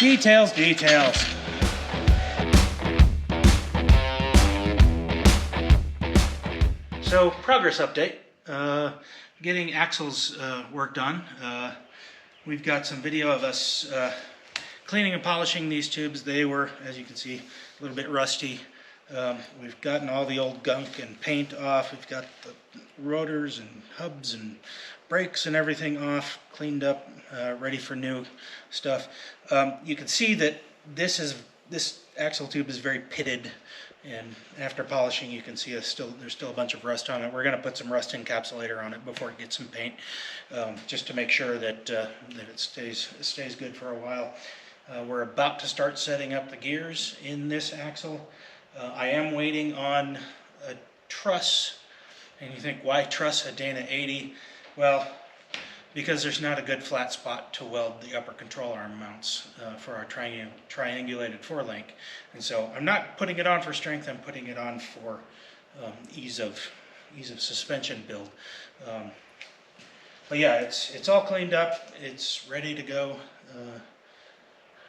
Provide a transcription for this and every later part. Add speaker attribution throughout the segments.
Speaker 1: Details, details. So, progress update. Getting axles worked on. We've got some video of us cleaning and polishing these tubes. They were, as you can see, a little bit rusty. We've gotten all the old gunk and paint off. We've got the rotors and hubs and brakes and everything off, cleaned up, ready for new stuff. You can see that this axle tube is very pitted, and after polishing you can see there's still a bunch of rust on it. We're going to put some rust encapsulator on it before it gets some paint, just to make sure that that it stays good for a while. We're about to start setting up the gears in this axle. I am waiting on a truss, and you think, why truss a Dana 80? Well, because there's not a good flat spot to weld the upper control arm mounts for our triangulated four-link. And so I'm not putting it on for strength, I'm putting it on for ease of suspension build. But yeah, it's all cleaned up, it's ready to go,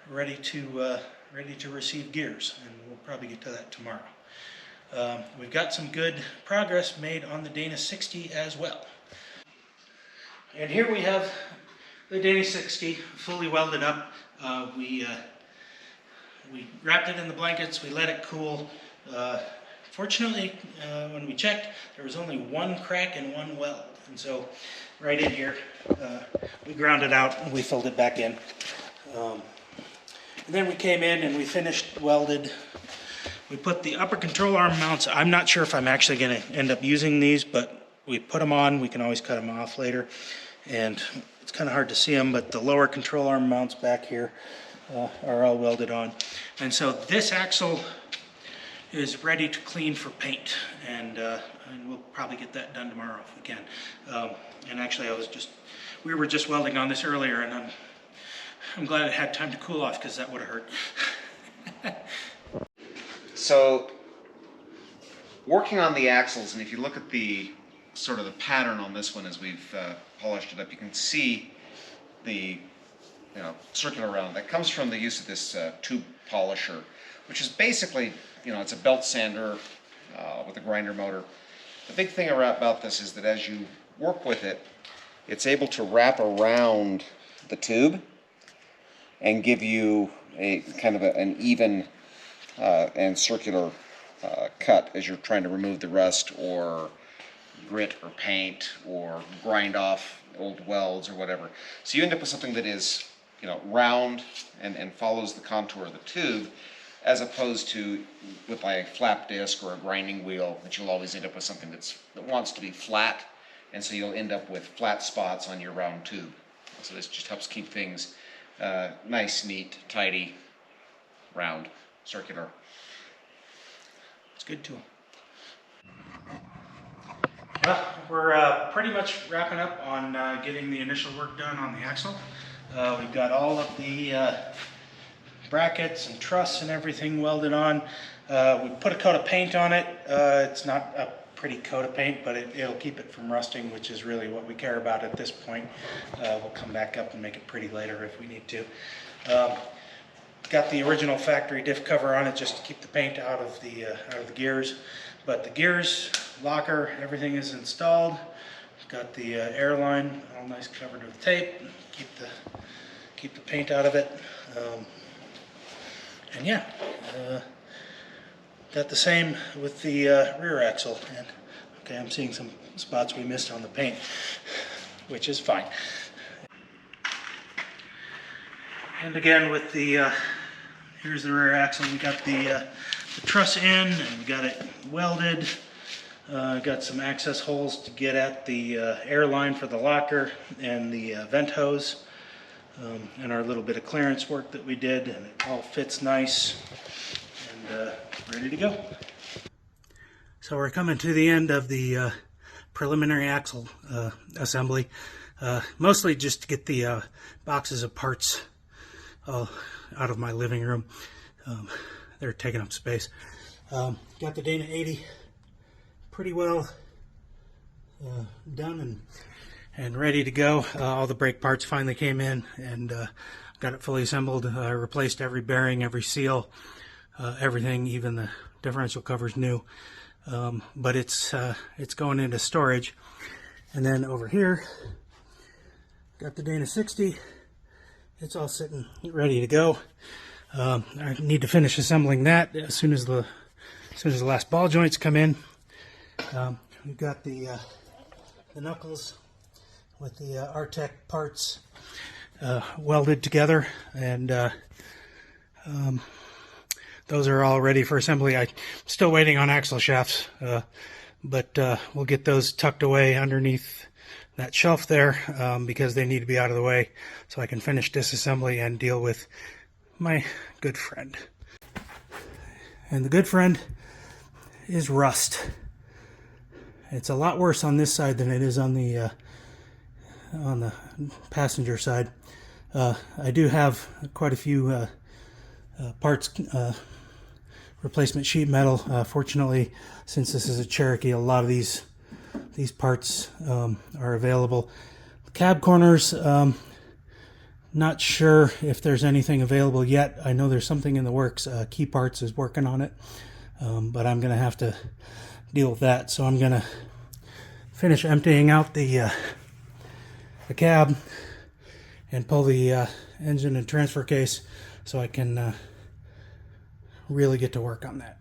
Speaker 1: ready to receive gears, and we'll probably get to that tomorrow. We've got some good progress made on the Dana 60 as well. And here we have the Dana 60 fully welded up. We wrapped it in the blankets, we let it cool. Fortunately, when we checked, there was only one crack and one weld. And so right in here, we ground it out and we filled it back in. And then we came in and we finished welded. We put the upper control arm mounts. I'm not sure if I'm actually going to end up using these, but we put them on. We can always cut them off later. And it's kind of hard to see them, but the lower control arm mounts back here are all welded on. And so this axle is ready to clean for paint. And we'll probably get that done tomorrow if we can. And actually we were just welding on this earlier, and I'm glad it had time to cool off, because that would have hurt.
Speaker 2: So, working on the axles, and if you look at the sort of the pattern on this one as we've polished it up, you can see the circular round. That comes from the use of this tube polisher, which is basically, it's a belt sander with a grinder motor. The big thing about this is that as you work with it, it's able to wrap around the tube and give you a kind of an even and circular cut as you're trying to remove the rust or grit or paint or grind off old welds or whatever. So you end up with something that is, round and follows the contour of the tube, as opposed to with a flap disc or a grinding wheel, that you'll always end up with something that wants to be flat, and so you'll end up with flat spots on your round tube. So this just helps keep things nice, neat, tidy, round, circular.
Speaker 1: It's good to them. Well, we're pretty much wrapping up on getting the initial work done on the axle. We've got all of the brackets and truss and everything welded on. We put a coat of paint on it. It's not a pretty coat of paint, but it'll keep it from rusting, which is really what we care about at this point. We'll come back up and make it pretty later if we need to. Got the original factory diff cover on it just to keep the paint out of the gears. But the gears, locker, everything is installed. Got the air line all nice covered with tape. Keep the paint out of it. And yeah, got the same with the rear axle. And okay, I'm seeing some spots we missed on the paint, which is fine. And again, with the here's the rear axle. We got the truss in, and we got it welded. Got some access holes to get at the air line for the locker and the vent hose, and our little bit of clearance work that we did, and it all fits nice and ready to go. So we're coming to the end of the preliminary axle assembly, mostly just to get the boxes of parts out of my living room. They're taking up space. Got the Dana 80 pretty well done and ready to go. All the brake parts finally came in, and got it fully assembled. I replaced every bearing, every seal, everything, even the differential cover's new. But it's going into storage. And then over here, got the Dana 60. It's all sitting ready to go. I need to finish assembling that as soon as the last ball joints come in. We've got the knuckles with the Artec parts welded together, and those are all ready for assembly. I'm still waiting on axle shafts, but we'll get those tucked away underneath that shelf there because they need to be out of the way so I can finish disassembly and deal with my good friend. And the good friend is rust. It's a lot worse on this side than it is on the passenger side. I do have quite a few parts, replacement sheet metal. Fortunately, since this is a Cherokee, a lot of these parts are available. The cab corners, not sure if there's anything available yet. I know there's something in the works. Key Parts is working on it, but I'm going to have to deal with that. So I'm going to finish emptying out the cab and pull the engine and transfer case so I can really get to work on that.